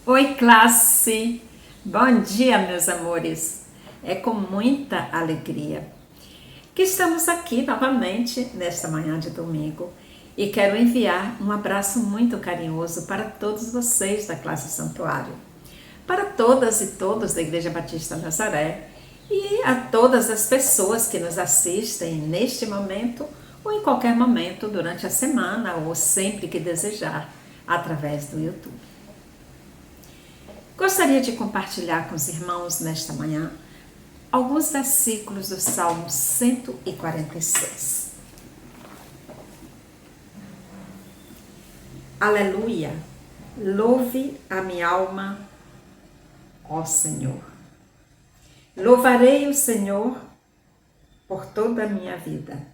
Oi, classe! Bom dia, meus amores! É com muita alegria que estamos aqui novamente nesta manhã de domingo e quero enviar um abraço muito carinhoso para todos vocês da classe Santuário, para todas e todos da Igreja Batista Nazaré e a todas as pessoas que nos assistem neste momento ou em qualquer momento durante a semana ou sempre que desejar através do YouTube. Gostaria de compartilhar com os irmãos nesta manhã alguns versículos do Salmo 146. Aleluia! Louve a minha alma, ó Senhor. Louvarei o Senhor por toda a minha vida.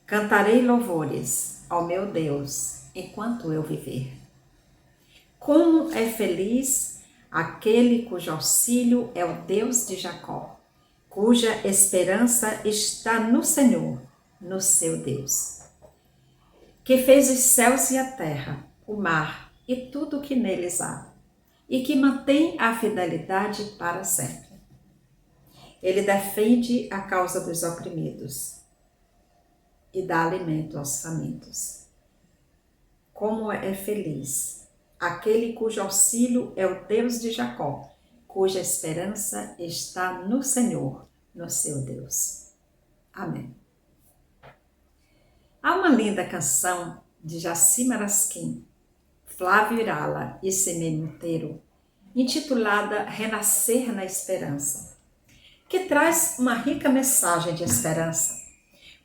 Cantarei louvores ao meu Deus enquanto eu viver. Como é feliz aquele cujo auxílio é o Deus de Jacó, cuja esperança está no Senhor, no seu Deus, que fez os céus e a terra, o mar e tudo o que neles há, e que mantém a fidelidade para sempre. Ele defende a causa dos oprimidos e dá alimento aos famintos. Como é feliz aquele cujo auxílio é o Deus de Jacó, cuja esperança está no Senhor, no seu Deus. Amém. Há uma linda canção de Jaci Marasquim, Flávio Irala e Semê Monteiro, intitulada Renascer na Esperança, que traz uma rica mensagem de esperança,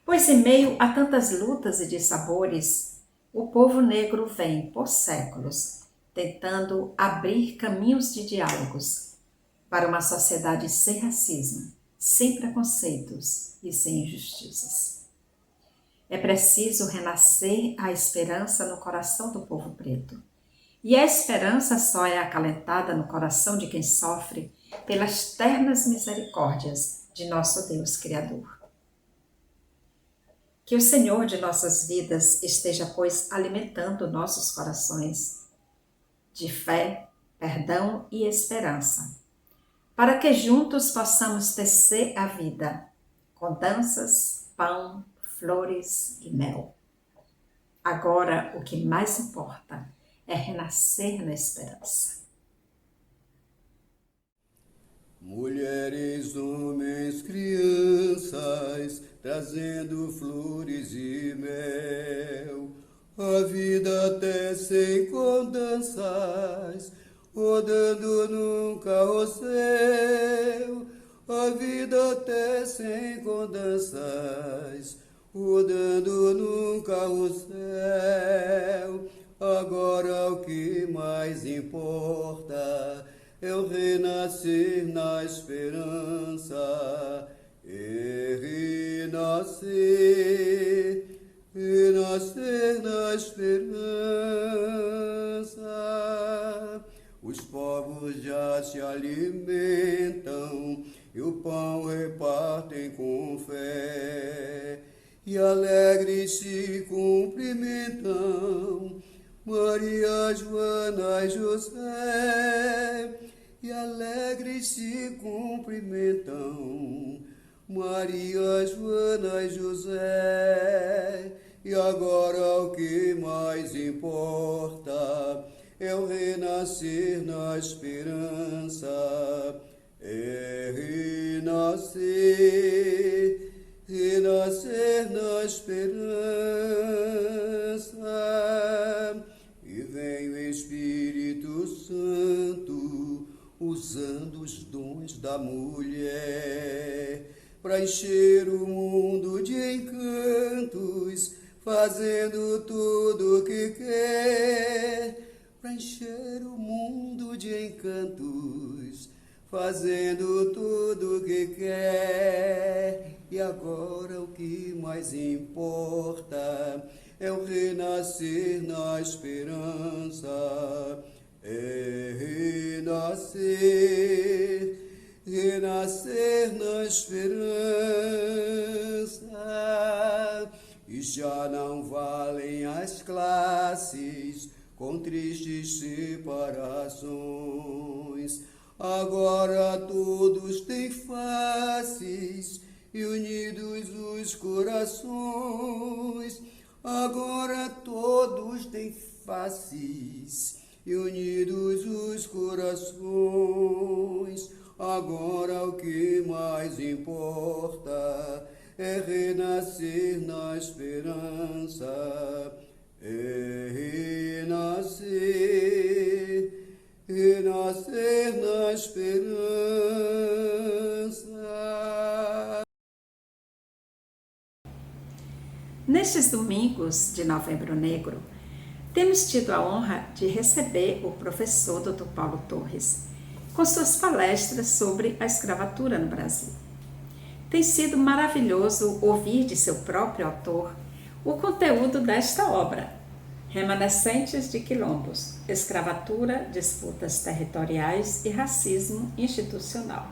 pois em meio a tantas lutas e dissabores, o povo negro vem, por séculos, tentando abrir caminhos de diálogos para uma sociedade sem racismo, sem preconceitos e sem injustiças. É preciso renascer a esperança no coração do povo preto. E a esperança só é acalentada no coração de quem sofre pelas ternas misericórdias de nosso Deus Criador. Que o Senhor de nossas vidas esteja, pois, alimentando nossos corações de fé, perdão e esperança, para que juntos possamos tecer a vida com danças, pão, flores e mel. Agora, o que mais importa é renascer na esperança. Mulheres, homens, crianças, trazendo flores e mel, a vida até sem com danças, rodando num carrossel, a vida até sem com danças, rodando num carrossel. Agora o que mais importa é o renascer na esperança, e renascer na esperança. Os povos já se alimentam e o pão repartem com fé, e alegres se cumprimentam Maria, Joana e José, e alegres se cumprimentam Maria, Joana e José. E agora o que mais importa é o renascer na esperança, é renascer na esperança. E vem o Espírito Santo, usando os dons da mulher, para encher o mundo de encantos, fazendo tudo o que quer. Para encher o mundo de encantos, fazendo tudo o que quer. E agora o que mais importa é o renascer na esperança, é renascer na esperança. E já não valem as classes com tristes separações. Agora todos têm faces e unidos os corações. Agora todos têm faces e unidos os corações. Agora o que mais importa é renascer na esperança. É renascer, renascer na esperança. Nestes domingos de Novembro Negro, temos tido a honra de receber o professor Dr. Paulo Torres, com suas palestras sobre a escravatura no Brasil. Tem sido maravilhoso ouvir de seu próprio autor o conteúdo desta obra, Remanescentes de Quilombos, Escravatura, Disputas Territoriais e Racismo Institucional.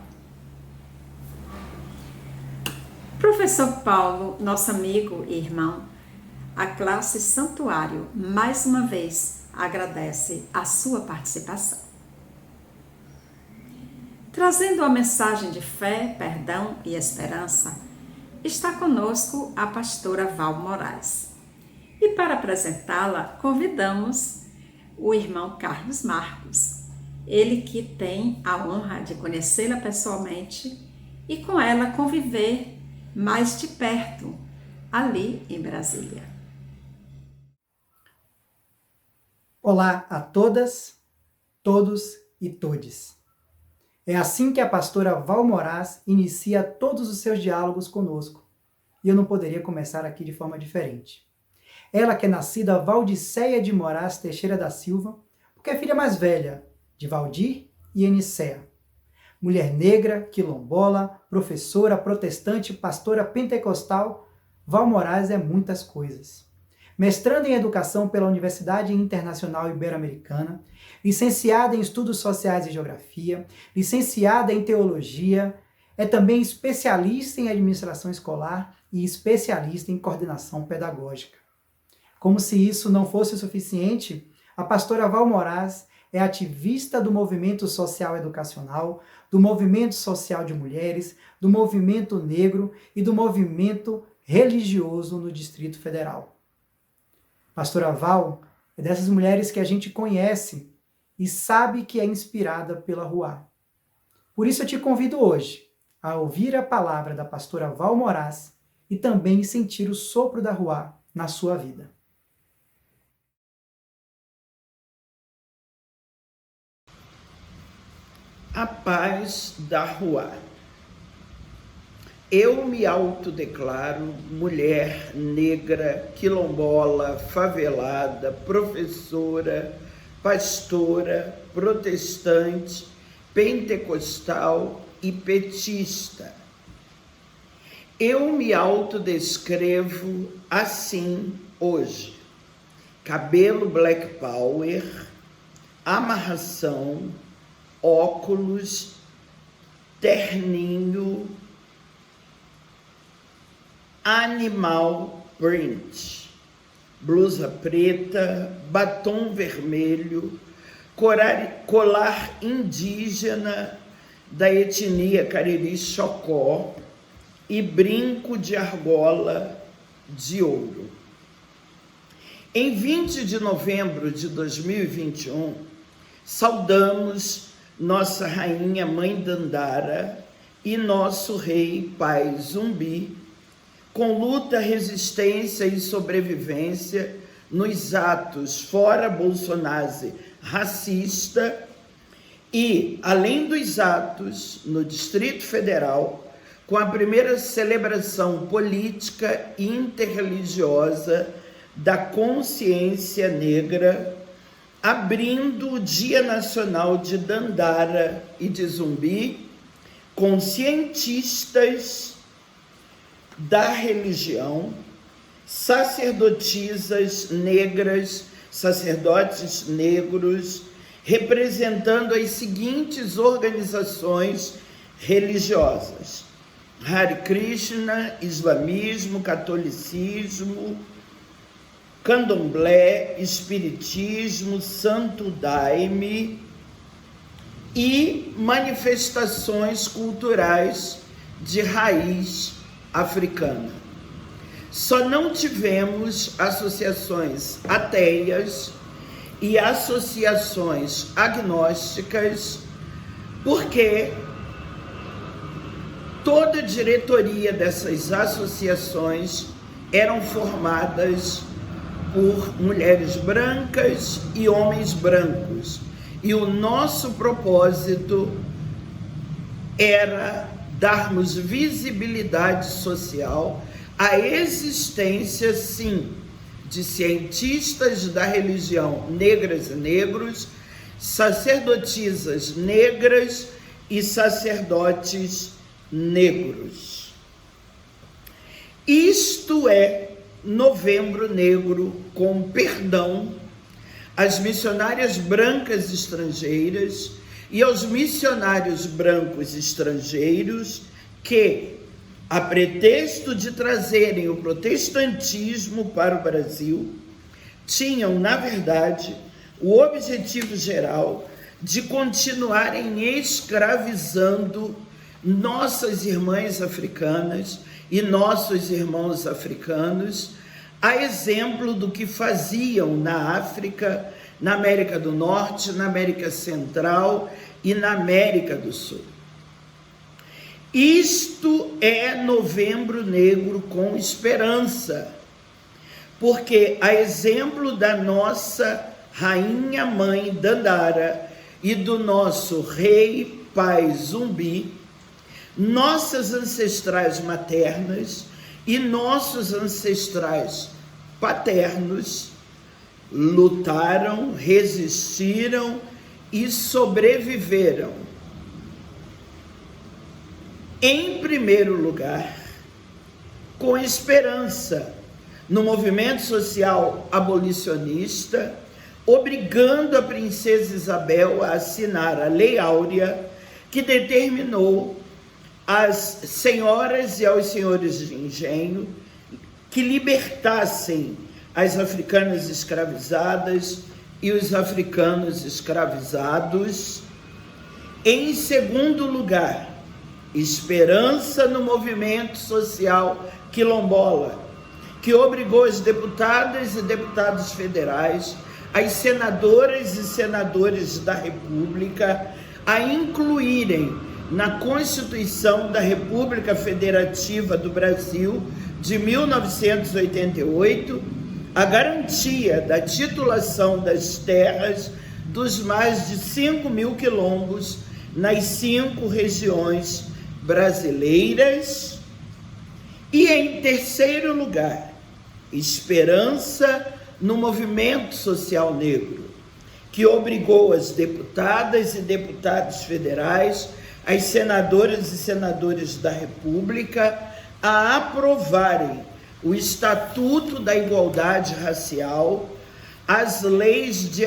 Professor Paulo, nosso amigo e irmão, a classe Santuário, mais uma vez, agradece a sua participação. Trazendo a mensagem de fé, perdão e esperança, está conosco a pastora Val Moraes. E para apresentá-la, convidamos o irmão Carlos Marcos, ele que tem a honra de conhecê-la pessoalmente e com ela conviver mais de perto, ali em Brasília. Olá a todas, todos e todes. É assim que a pastora Val Moraes inicia todos os seus diálogos conosco. E eu não poderia começar aqui de forma diferente. Ela que é nascida Valdiceia de Moraes Teixeira da Silva, porque é filha mais velha de Valdir e Enicéa. Mulher negra, quilombola, professora, protestante, pastora pentecostal, Val Moraes é muitas coisas. Mestranda em Educação pela Universidade Internacional Ibero-Americana, licenciada em Estudos Sociais e Geografia, licenciada em Teologia, é também especialista em Administração Escolar e especialista em Coordenação Pedagógica. Como se isso não fosse o suficiente, a pastora Val Moraes é ativista do movimento social educacional, do movimento social de mulheres, do movimento negro e do movimento religioso no Distrito Federal. Pastora Val é dessas mulheres que a gente conhece e sabe que é inspirada pela Ruá. Por isso eu te convido hoje a ouvir a palavra da pastora Val Moraes e também sentir o sopro da Ruá na sua vida. A paz da Ruá. Eu me autodeclaro mulher negra, quilombola, favelada, professora, pastora, protestante, pentecostal e petista. Eu me autodescrevo assim hoje. Cabelo black power, amarração, óculos, terninho, animal print, blusa preta, batom vermelho, colar indígena da etnia Cariri-Xocó e brinco de argola de ouro. Em 20 de novembro de 2021, saudamos nossa rainha Mãe Dandara e nosso rei Pai Zumbi, com luta, resistência e sobrevivência nos atos fora Bolsonaro racista e, além dos atos, no Distrito Federal, com a primeira celebração política interreligiosa da consciência negra, abrindo o Dia Nacional de Dandara e de Zumbi, com cientistas da religião, sacerdotisas negras, sacerdotes negros, representando as seguintes organizações religiosas: Hare Krishna, islamismo, catolicismo, candomblé, espiritismo, santo daime e manifestações culturais de raiz africana. Só não tivemos associações ateias e associações agnósticas, porque toda a diretoria dessas associações eram formadas por mulheres brancas e homens brancos. E o nosso propósito era darmos visibilidade social à existência, sim, de cientistas da religião negras e negros, sacerdotisas negras e sacerdotes negros. Isto é Novembro Negro com perdão às missionárias brancas estrangeiras e aos missionários brancos estrangeiros que, a pretexto de trazerem o protestantismo para o Brasil, tinham, na verdade, o objetivo geral de continuarem escravizando nossas irmãs africanas e nossos irmãos africanos, a exemplo do que faziam na África, na América do Norte, na América Central e na América do Sul. Isto é Novembro Negro com esperança, porque, a exemplo da nossa rainha mãe Dandara e do nosso rei pai Zumbi, nossas ancestrais maternas e nossos ancestrais paternos lutaram, resistiram e sobreviveram. Em primeiro lugar, com esperança, no movimento social abolicionista, obrigando a princesa Isabel a assinar a Lei Áurea, que determinou às senhoras e aos senhores de engenho que libertassem as africanas escravizadas e os africanos escravizados. Em segundo lugar, esperança no movimento social quilombola, que obrigou as deputadas e deputados federais, as senadoras e senadores da República a incluírem na Constituição da República Federativa do Brasil de 1988 a garantia da titulação das terras dos mais de 5.000 quilombos nas 5 regiões brasileiras. E, em terceiro lugar, esperança no movimento social negro, que obrigou as deputadas e deputados federais, as senadoras e senadores da República a aprovarem o Estatuto da Igualdade Racial, as leis de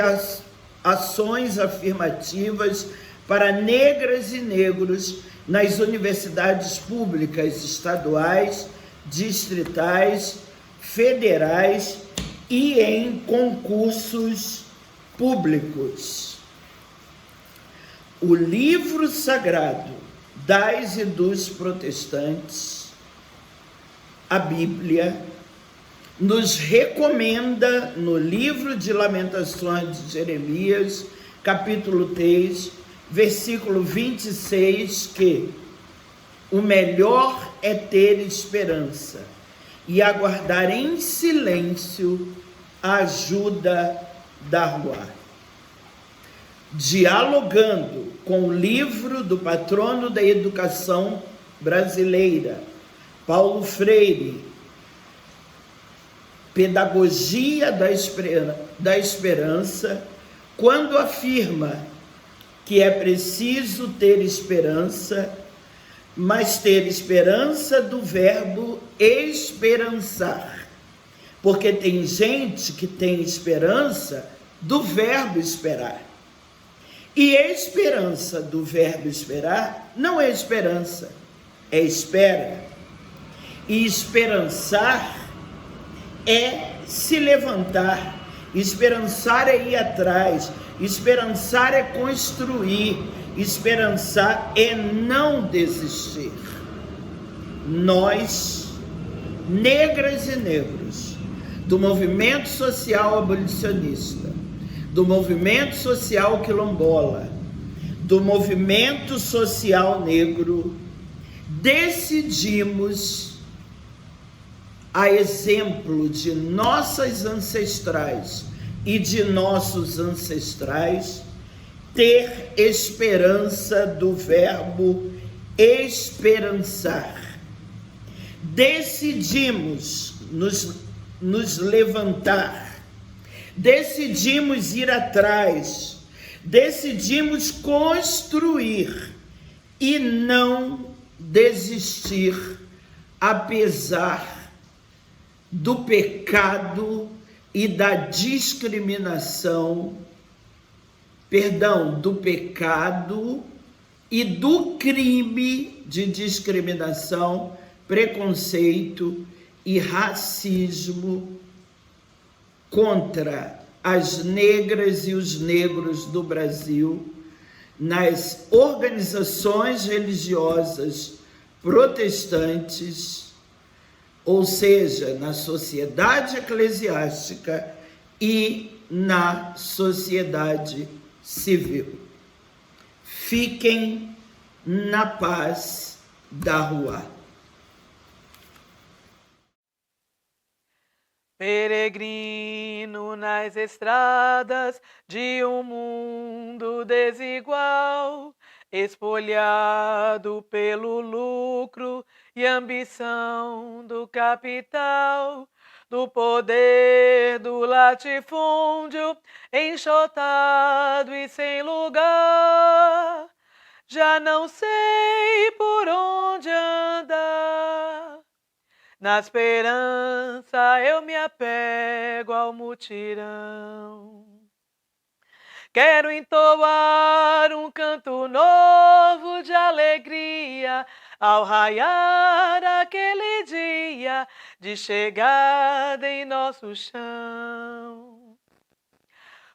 ações afirmativas para negras e negros nas universidades públicas estaduais, distritais, federais e em concursos públicos. O livro sagrado das e dos protestantes, a Bíblia, nos recomenda no livro de Lamentações de Jeremias, capítulo 3, versículo 26, que o melhor é ter esperança e aguardar em silêncio a ajuda da Ruá. Dialogando com o livro do patrono da educação brasileira, Paulo Freire, Pedagogia da Esperança, quando afirma que é preciso ter esperança, mas ter esperança do verbo esperançar, porque tem gente que tem esperança do verbo esperar. E esperança do verbo esperar não é esperança, é espera. E esperançar é se levantar, esperançar é ir atrás, esperançar é construir, esperançar é não desistir. Nós, negras e negros, do movimento social abolicionista, do movimento social quilombola, do movimento social negro, decidimos, a exemplo de nossas ancestrais e de nossos ancestrais, ter esperança do verbo esperançar. Decidimos nos levantar, decidimos ir atrás, decidimos construir e não desistir, apesar do pecado e da discriminação, do pecado e do crime de discriminação, preconceito e racismo contra as negras e os negros do Brasil, nas organizações religiosas protestantes, ou seja, na sociedade eclesiástica e na sociedade civil. Fiquem na paz da rua. Peregrino nas estradas de um mundo desigual, espolhado pelo lucro e ambição do capital, do poder do latifúndio, enxotado e sem lugar. Já não sei por onde andar. Na esperança eu me apego ao mutirão. Quero entoar um canto novo de alegria ao raiar aquele dia de chegada em nosso chão.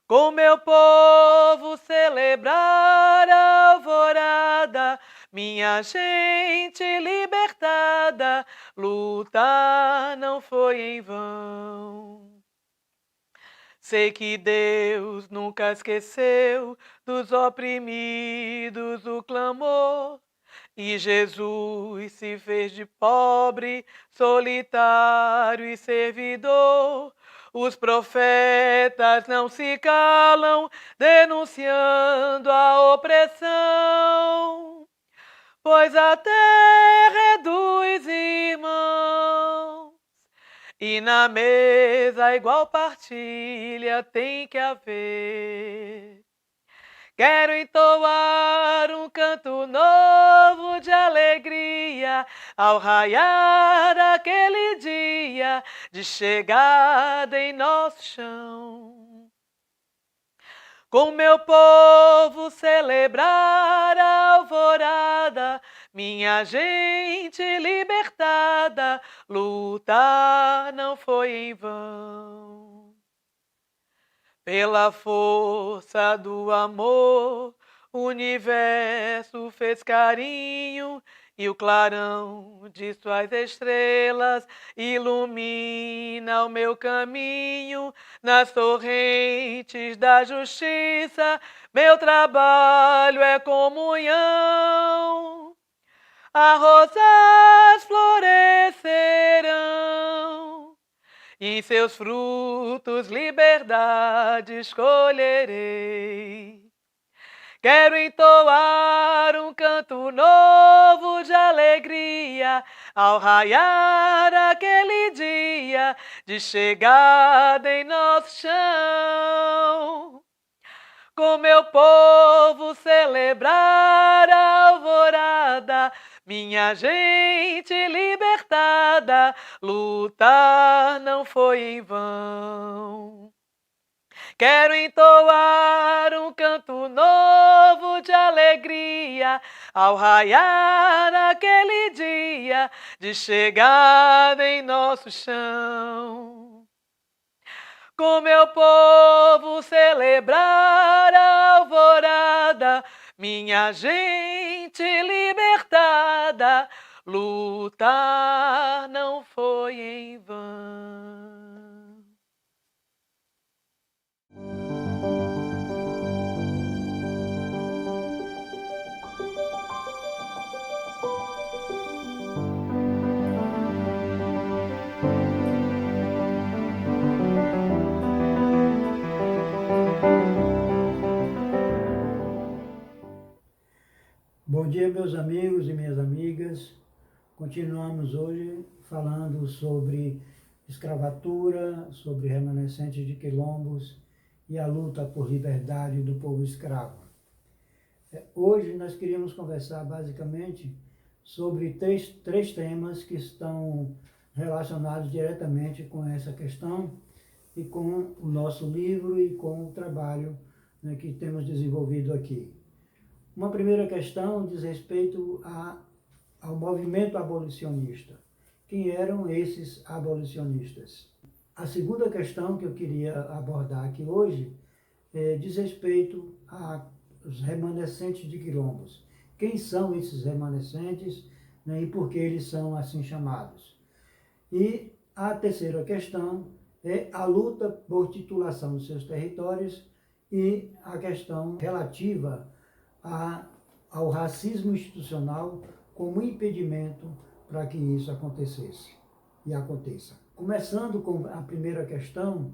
Com meu povo celebrar a alvorada, minha gente libertada, lutar não foi em vão. Sei que Deus nunca esqueceu dos oprimidos o clamor, e Jesus se fez de pobre, solitário e servidor. Os profetas não se calam, denunciando a opressão, pois a terra é dos irmãos, e na mesa igual partilha tem que haver. Quero entoar um canto novo de alegria ao raiar aquele dia de chegada em nosso chão. Com meu povo celebrar a alvorada, minha gente libertada, lutar não foi em vão. Pela força do amor, o universo fez carinho, e o clarão de suas estrelas ilumina o meu caminho. Nas torrentes da justiça, meu trabalho é comunhão. As rosas florescerão, e em seus frutos liberdade escolherei. Quero entoar um canto novo de alegria ao raiar aquele dia de chegada em nosso chão. Com meu povo celebrar a alvorada, minha gente libertada, lutar não foi em vão. Quero entoar um canto novo de alegria ao raiar aquele dia de chegada em nosso chão. com meu povo celebrar a alvorada, minha gente libertada, lutar não foi em vão. Bom dia, meus amigos e minhas amigas. Continuamos hoje falando sobre escravatura, sobre remanescentes de quilombos e a luta por liberdade do povo escravo. Hoje nós queríamos conversar basicamente sobre três temas que estão relacionados diretamente com essa questão e com o nosso livro e com o trabalho, né, que temos desenvolvido aqui. Uma primeira questão diz respeito ao movimento abolicionista. Quem eram esses abolicionistas? A segunda questão que eu queria abordar aqui hoje diz respeito aos remanescentes de quilombos. Quem são esses remanescentes, né, e por que eles são assim chamados? E a terceira questão é a luta por titulação dos seus territórios e a questão relativa ao racismo institucional como impedimento para que isso acontecesse e aconteça. Começando com a primeira questão,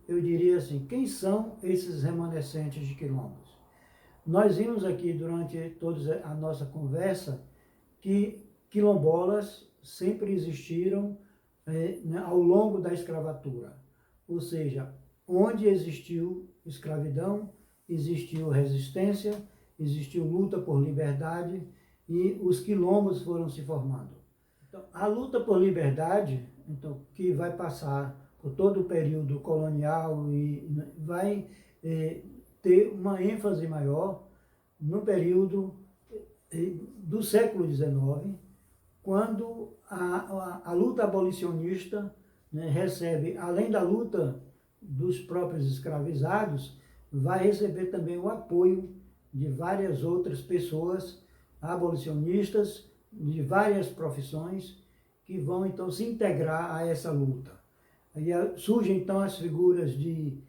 eu diria assim, quem são esses remanescentes de quilombos? Nós vimos aqui durante toda a nossa conversa que quilombolas sempre existiram ao longo da escravatura, ou seja, onde existiu escravidão, existiu resistência, existiu luta por liberdade e os quilombos foram se formando. Então, a luta por liberdade, então, que vai passar por todo o período colonial e vai ter uma ênfase maior no período do século XIX, quando a luta abolicionista, né, recebe, além da luta dos próprios escravizados, vai receber também o apoio de várias outras pessoas abolicionistas, de várias profissões, que vão então se integrar a essa luta. Aí surgem então as figuras de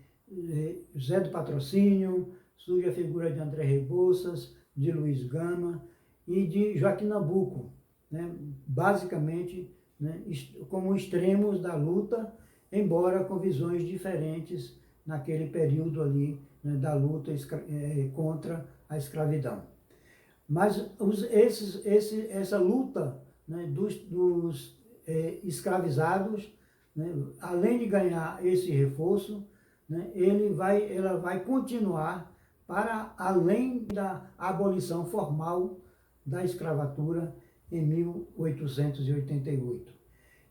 José do Patrocínio, surge a figura de André Rebouças, de Luiz Gama e de Joaquim Nabuco, né, basicamente, né, como extremos da luta, embora com visões diferentes naquele período ali, né, da luta contra a escravidão. Mas essa luta, né, dos escravizados, né, além de ganhar esse reforço, né, ela vai continuar para além da abolição formal da escravatura em 1888.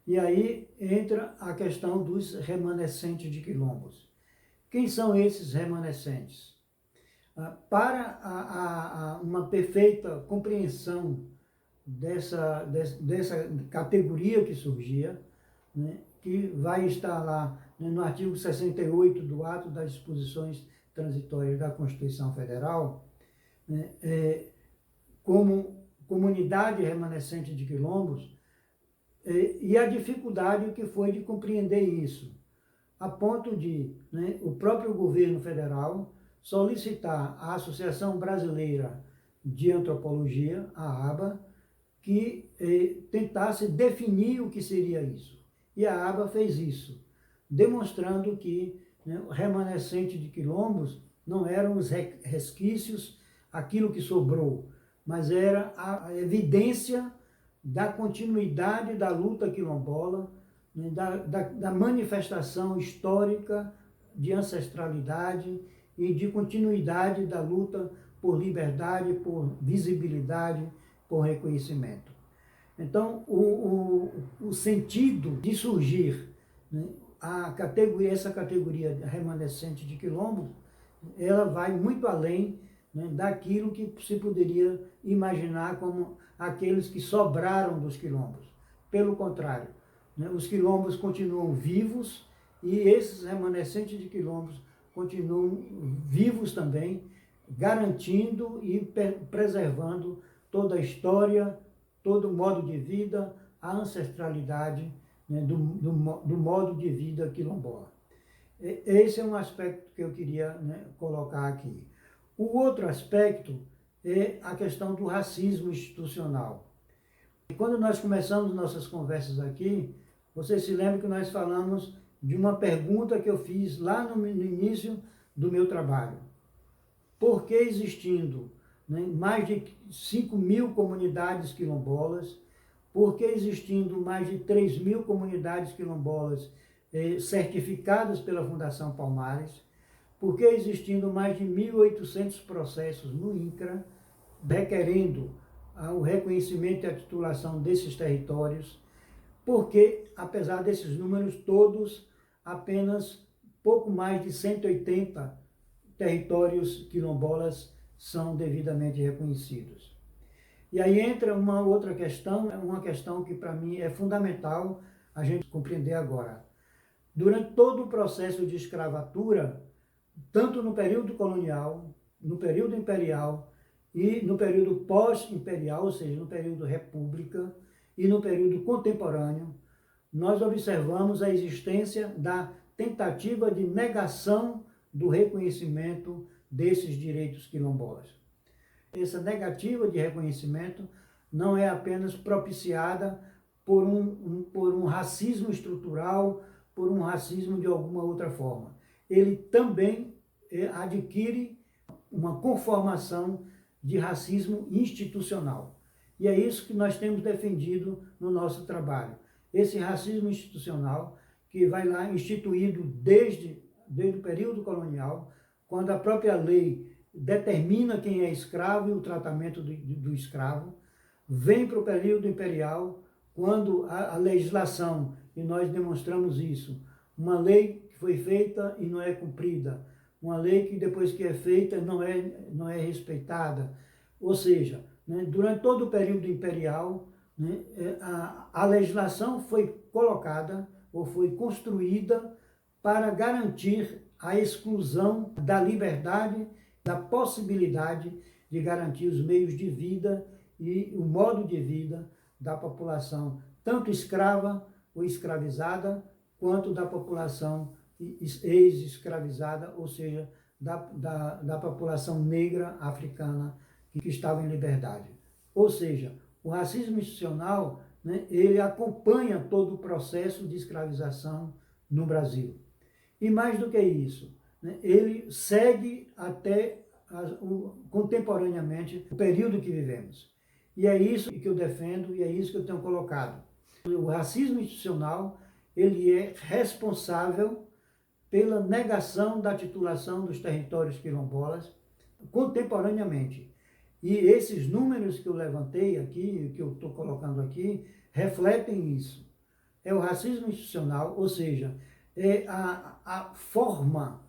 E aí entra a questão dos remanescentes de quilombos. Quem são esses remanescentes? Para uma perfeita compreensão dessa categoria que surgia, né, que vai estar lá, né, no artigo 68 do Ato das Disposições Transitórias da Constituição Federal, né, como comunidade remanescente de quilombos, e a dificuldade que foi de compreender isso, a ponto de, né, o próprio governo federal solicitar à Associação Brasileira de Antropologia, a ABA, que tentasse definir o que seria isso. E a ABA fez isso, demonstrando que, né, o remanescente de quilombos não eram os resquícios, aquilo que sobrou, mas era a evidência da continuidade da luta quilombola, né, da manifestação histórica de ancestralidade e de continuidade da luta por liberdade, por visibilidade, por reconhecimento. Então, o sentido de surgir, né, essa categoria remanescente de quilombos, ela vai muito além, né, daquilo que se poderia imaginar como aqueles que sobraram dos quilombos. Pelo contrário, né, os quilombos continuam vivos e esses remanescentes de quilombos continuam vivos também, garantindo e preservando toda a história, todo o modo de vida, a ancestralidade, né, do modo de vida quilombola. Esse é um aspecto que eu queria, né, colocar aqui. O outro aspecto é a questão do racismo institucional. Quando nós começamos nossas conversas aqui, você se lembra que nós falamos de uma pergunta que eu fiz lá no início do meu trabalho. Por que existindo, né, mais de 5.000 comunidades quilombolas, por que existindo mais de 3.000 comunidades quilombolas certificadas pela Fundação Palmares, por que existindo mais de 1.800 processos no INCRA, requerendo o reconhecimento e a titulação desses territórios, porque, apesar desses números todos, apenas pouco mais de 180 territórios quilombolas são devidamente reconhecidos. E aí entra uma outra questão, uma questão que para mim é fundamental a gente compreender agora. Durante todo o processo de escravatura, tanto no período colonial, no período imperial e no período pós-imperial, ou seja, no período república e no período contemporâneo, nós observamos a existência da tentativa de negação do reconhecimento desses direitos quilombolas. Essa negativa de reconhecimento não é apenas propiciada por um racismo estrutural, por um racismo de alguma outra forma. Ele também adquire uma conformação de racismo institucional. E é isso que nós temos defendido no nosso trabalho. Esse racismo institucional que vai lá instituído desde o período colonial, quando a própria lei determina quem é escravo e o tratamento do escravo, vem para o período imperial, quando a legislação, e nós demonstramos isso, uma lei que foi feita e não é cumprida, uma lei que depois que é feita não é respeitada. Ou seja, né, durante todo o período imperial, né, a legislação foi colocada ou foi construída para garantir a exclusão da liberdade, da possibilidade de garantir os meios de vida e o modo de vida da população, tanto escrava ou escravizada, quanto da população ex-escravizada, ou seja, da população negra africana que estava em liberdade. Ou seja, o racismo institucional, né, ele acompanha todo o processo de escravização no Brasil. E mais do que isso, né, ele segue até contemporaneamente o período que vivemos. E é isso que eu defendo e é isso que eu tenho colocado. O racismo institucional, ele é responsável pela negação da titulação dos territórios quilombolas contemporaneamente. E esses números que eu levantei aqui, que eu estou colocando aqui, refletem isso. É o racismo institucional, ou seja, é a forma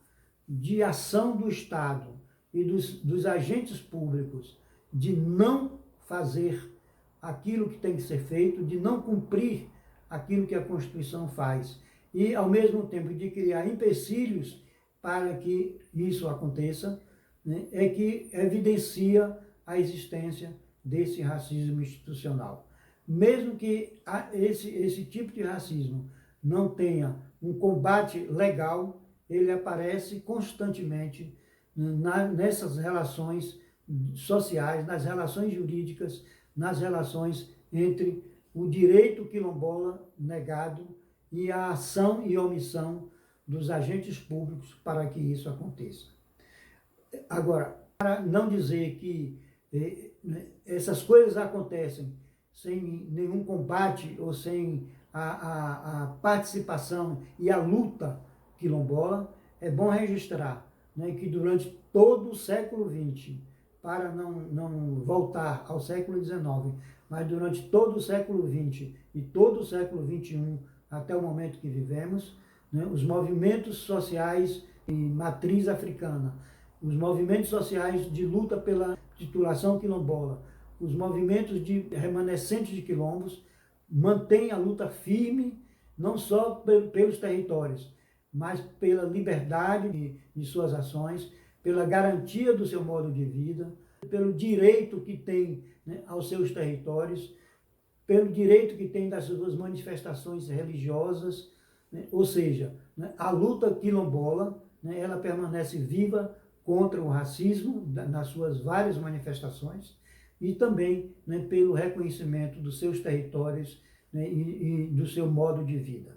de ação do Estado e dos agentes públicos de não fazer aquilo que tem que ser feito, de não cumprir aquilo que a Constituição faz, e, ao mesmo tempo, de criar empecilhos para que isso aconteça, né, é que evidencia a existência desse racismo institucional. Mesmo que esse tipo de racismo não tenha um combate legal, ele aparece constantemente nessas relações sociais, nas relações jurídicas, nas relações entre o direito quilombola negado e a ação e omissão dos agentes públicos para que isso aconteça. Agora, para não dizer que essas coisas acontecem sem nenhum combate ou sem a participação e a luta quilombola, é bom registrar, né, que durante todo o século XX, para não voltar ao século XIX, mas durante todo o século XX e todo o século XXI, até o momento que vivemos, né, os movimentos sociais de matriz africana, os movimentos sociais de luta pela titulação quilombola, os movimentos de remanescentes de quilombos, mantêm a luta firme, não só pelos territórios, mas pela liberdade de suas ações, pela garantia do seu modo de vida, pelo direito que tem, né, aos seus territórios, pelo direito que tem das suas manifestações religiosas, né, ou seja, né, a luta quilombola, né, ela permanece viva contra o racismo nas suas várias manifestações e também, né, pelo reconhecimento dos seus territórios, né, e do seu modo de vida.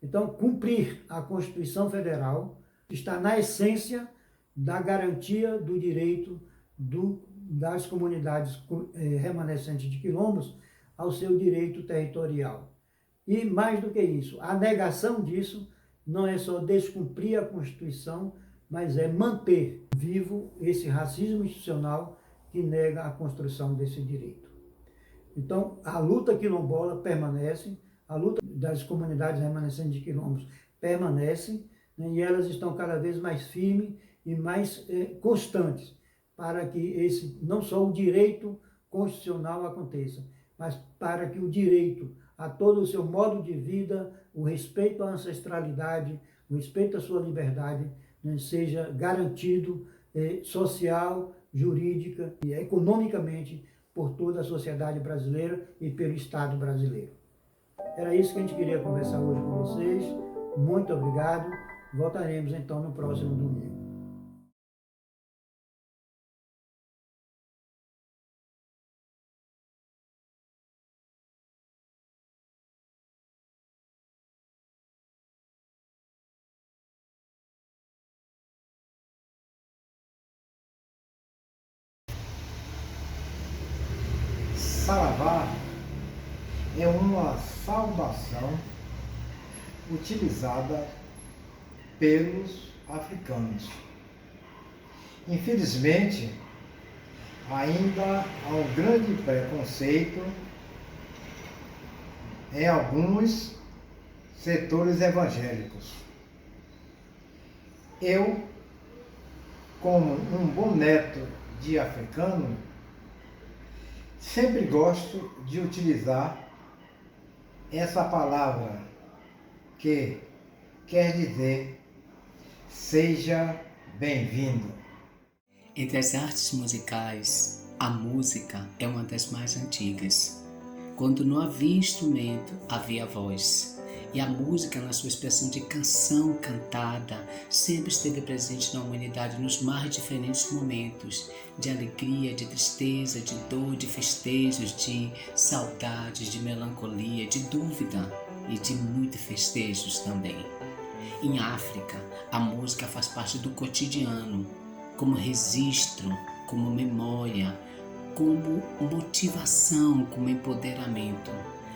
Então, cumprir a Constituição Federal está na essência da garantia do direito das comunidades remanescentes de quilombos ao seu direito territorial. E, mais do que isso, a negação disso não é só descumprir a Constituição, mas é manter vivo esse racismo institucional que nega a construção desse direito. Então, a luta quilombola permanece, a luta das comunidades remanescentes de quilombos permanece, né, e elas estão cada vez mais firmes e mais constantes para que não só o direito constitucional aconteça, mas para que o direito a todo o seu modo de vida, o respeito à ancestralidade, o respeito à sua liberdade, né, seja garantido social, jurídica e economicamente por toda a sociedade brasileira e pelo Estado brasileiro. Era isso que a gente queria conversar hoje com vocês. Muito obrigado. Voltaremos então no próximo domingo. Saravá é uma saudação utilizada pelos africanos. Infelizmente, ainda há um grande preconceito em alguns setores evangélicos. Eu, como um bom neto de africano, sempre gosto de utilizar essa palavra que quer dizer seja bem-vindo. Entre as artes musicais, a música é uma das mais antigas. Quando não havia instrumento, havia voz. E a música, na sua expressão de canção cantada, sempre esteve presente na humanidade nos mais diferentes momentos, de alegria, de tristeza, de dor, de festejos, de saudades, de melancolia, de dúvida e de muitos festejos também. Em África, a música faz parte do cotidiano, como registro, como memória, como motivação, como empoderamento.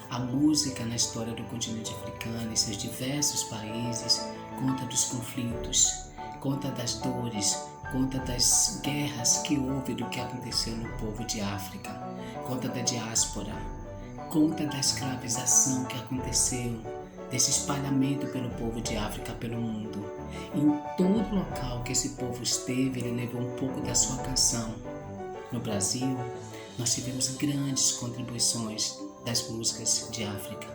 A música na história do continente africano e seus diversos países conta dos conflitos, conta das dores, conta das guerras que houve do que aconteceu no povo de África, conta da diáspora, conta da escravização que aconteceu, desse espalhamento pelo povo de África pelo mundo. Em todo local que esse povo esteve, ele levou um pouco da sua canção. No Brasil, nós tivemos grandes contribuições das músicas de África.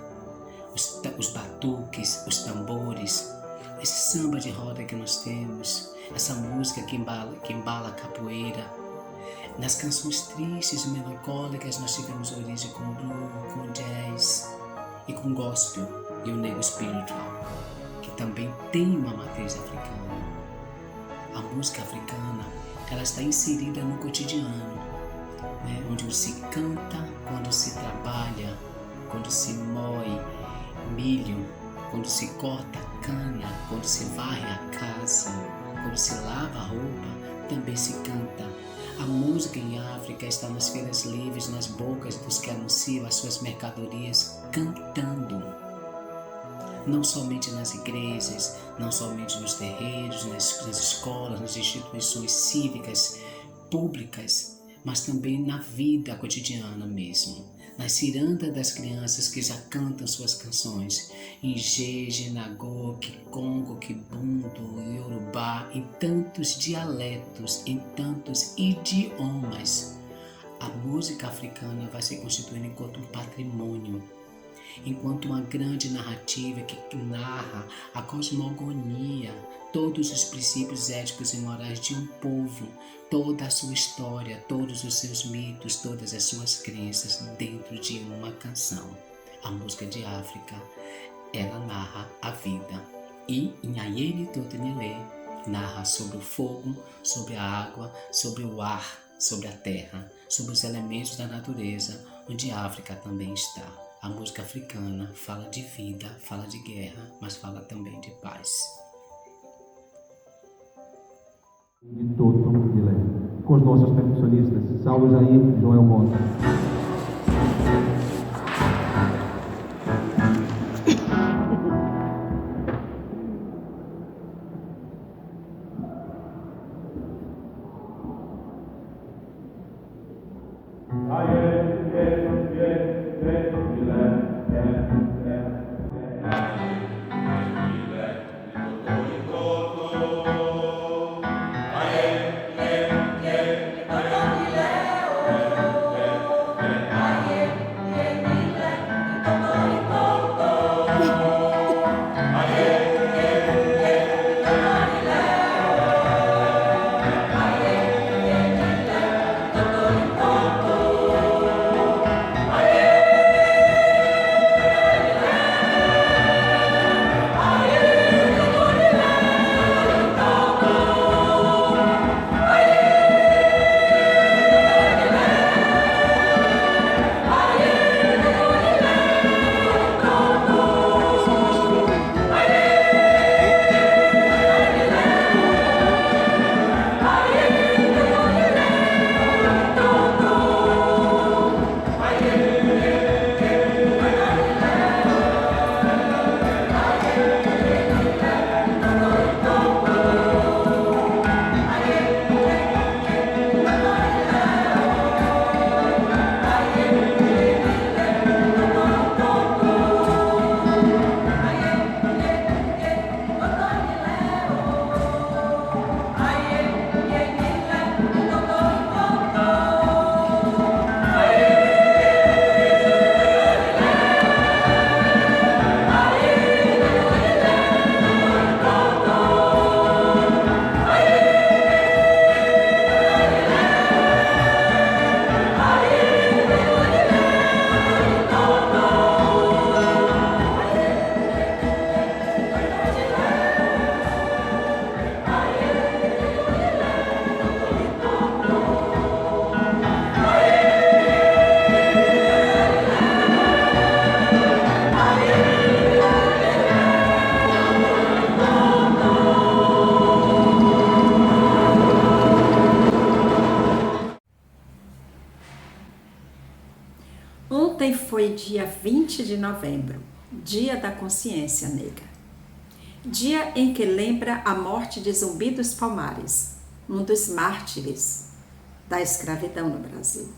Os batuques, os tambores, esse samba de roda que nós temos, essa música que embala a capoeira. Nas canções tristes e melancólicas nós tivemos origem com o blues, com o jazz e com o gospel e o negro spiritual, que também tem uma matriz africana. A música africana, ela está inserida no cotidiano, né? Onde se canta quando se trabalha, quando se moe milho, quando se corta cana, quando se varre a casa, quando se lava a roupa, também se canta. A música em África está nas feiras livres, nas bocas dos que anunciam as suas mercadorias, cantando. Não somente nas igrejas, não somente nos terreiros, nas escolas, nas instituições cívicas, públicas, mas também na vida cotidiana mesmo. Nas cirandas das crianças que já cantam suas canções, em Jeje, Nagô, Kikongo, Kibundo, Yorubá, em tantos dialetos, em tantos idiomas. A música africana vai se constituindo enquanto um patrimônio. enquanto uma grande narrativa que narra a cosmogonia, todos os princípios éticos e morais de um povo, toda a sua história, todos os seus mitos, todas as suas crenças dentro de uma canção. A música de África, ela narra a vida. E em Ayeni Totenile narra sobre o fogo, sobre a água, sobre o ar, sobre a terra, sobre os elementos da natureza, onde a África também está. A música africana fala de vida, fala de guerra, mas fala também de paz. De todo Guilherme, com os nossos percussionistas, Saulo Jair e Joel Monte. Ontem foi dia 20 de novembro, Dia da Consciência Negra. Dia em que lembra a morte de Zumbi dos Palmares, um dos mártires da escravidão no Brasil.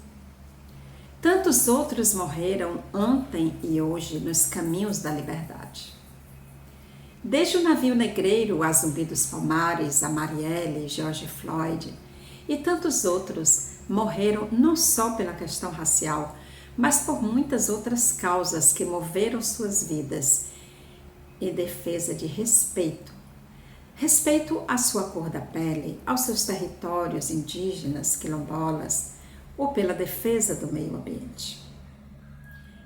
Tantos outros morreram ontem e hoje nos caminhos da liberdade. Desde o navio negreiro, a Zumbi dos Palmares, a Marielle, George Floyd e tantos outros morreram não só pela questão racial, mas por muitas outras causas que moveram suas vidas em defesa de respeito. Respeito à sua cor da pele, aos seus territórios indígenas, quilombolas, ou pela defesa do meio ambiente.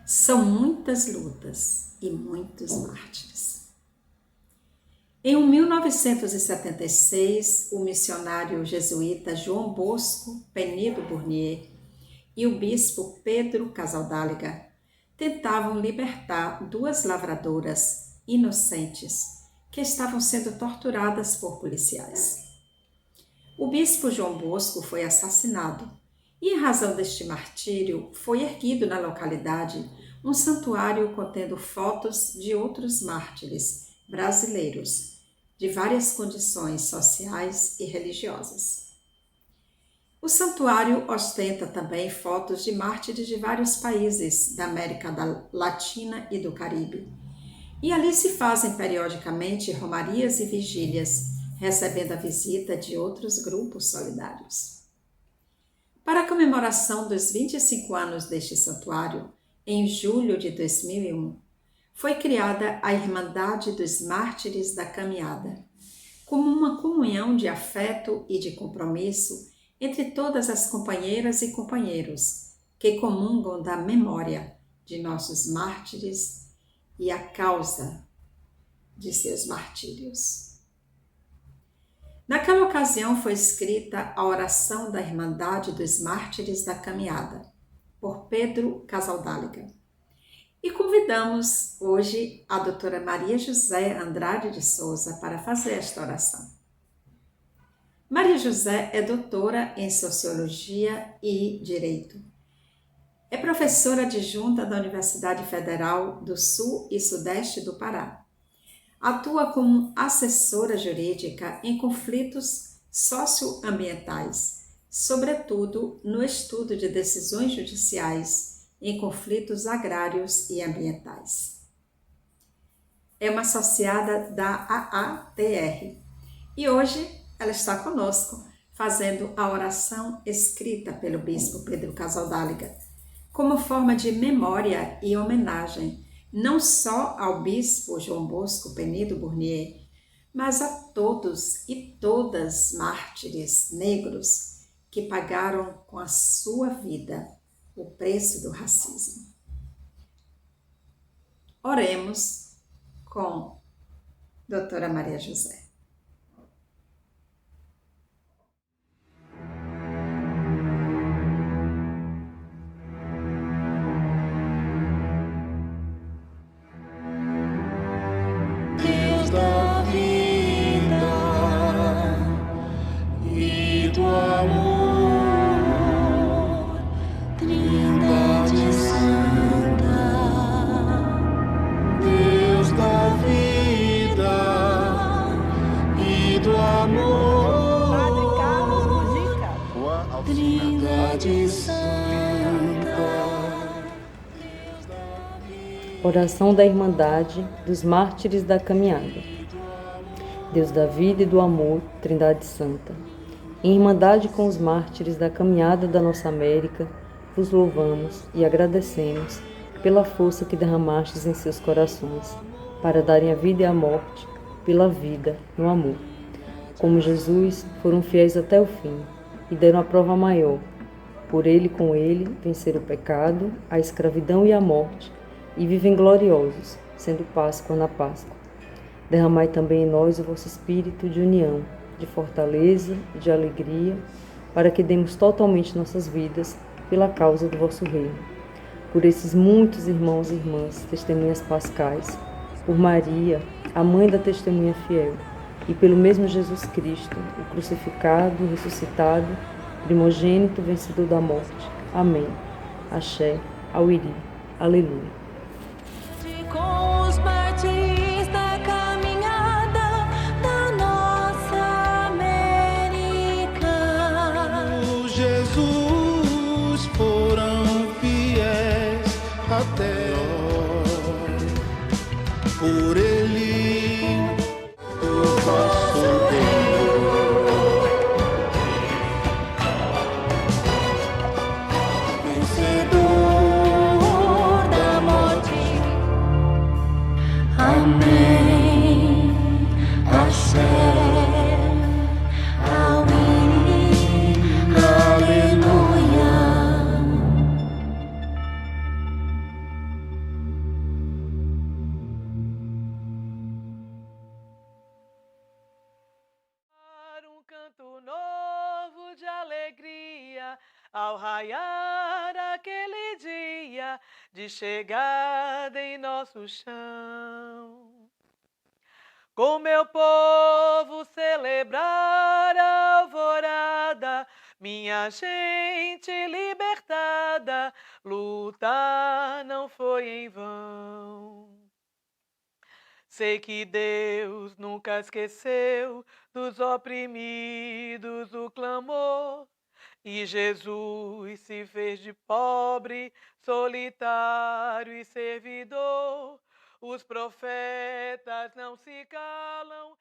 São muitas lutas e muitos mártires. Em 1976, o missionário jesuíta João Bosco Penido Burnier e o bispo Pedro Casaldáliga tentavam libertar duas lavradoras inocentes que estavam sendo torturadas por policiais. O bispo João Bosco foi assassinado e, em razão deste martírio, foi erguido na localidade um santuário contendo fotos de outros mártires brasileiros de várias condições sociais e religiosas. O santuário ostenta também fotos de mártires de vários países da América Latina e do Caribe. E ali se fazem periodicamente romarias e vigílias, recebendo a visita de outros grupos solidários. Para a comemoração dos 25 anos deste santuário, em julho de 2001, foi criada a Irmandade dos Mártires da Caminhada, como uma comunhão de afeto e de compromisso entre todas as companheiras e companheiros que comungam da memória de nossos mártires e a causa de seus martírios. Naquela ocasião foi escrita a oração da Irmandade dos Mártires da Caminhada, por Pedro Casaldáliga. E convidamos hoje a doutora Maria José Andrade de Souza para fazer esta oração. Maria José é doutora em Sociologia e Direito. É professora adjunta da Universidade Federal do Sul e Sudeste do Pará. Atua como assessora jurídica em conflitos socioambientais, sobretudo no estudo de decisões judiciais em conflitos agrários e ambientais. É uma associada da AATR e hoje ela está conosco fazendo a oração escrita pelo bispo Pedro Casaldáliga, como forma de memória e homenagem não só ao bispo João Bosco Penido Burnier, mas a todos e todas mártires negros que pagaram com a sua vida o preço do racismo. Oremos com doutora Maria José. Deus da vida e do amor, Trindade Santa. Deus da vida e do amor, Padre Carlos Mujica. Trindade Santa. Oração da Irmandade dos Mártires da Caminhada. Deus da vida e do amor, Trindade Santa. Em irmandade com os mártires da caminhada da nossa América, vos louvamos e agradecemos pela força que derramastes em seus corações, para darem a vida e a morte pela vida no amor. Como Jesus, foram fiéis até o fim e deram a prova maior. Por ele e com ele venceram o pecado, a escravidão e a morte, e vivem gloriosos, sendo Páscoa na Páscoa. Derramai também em nós o vosso espírito de união, de fortaleza, de alegria, para que demos totalmente nossas vidas pela causa do vosso reino. Por esses muitos irmãos e irmãs, testemunhas pascais, por Maria, a mãe da testemunha fiel, e pelo mesmo Jesus Cristo, o crucificado, ressuscitado, primogênito, vencedor da morte. Amém. Axé, Auiri. Aleluia. Com os mártires da caminhada da nossa América, Jesus foram fiéis até por ele o nosso vencedor da morte. Amém. Axé, Auiri, aleluia. Um canto novo de alegria ao raiar aquele dia de chegada em nosso chão. Com meu povo celebrar a alvorada, minha gente libertada, lutar não foi em vão. Sei que Deus nunca esqueceu dos oprimidos o clamor, e Jesus se fez de pobre, solitário e servidor. Os profetas não se calam,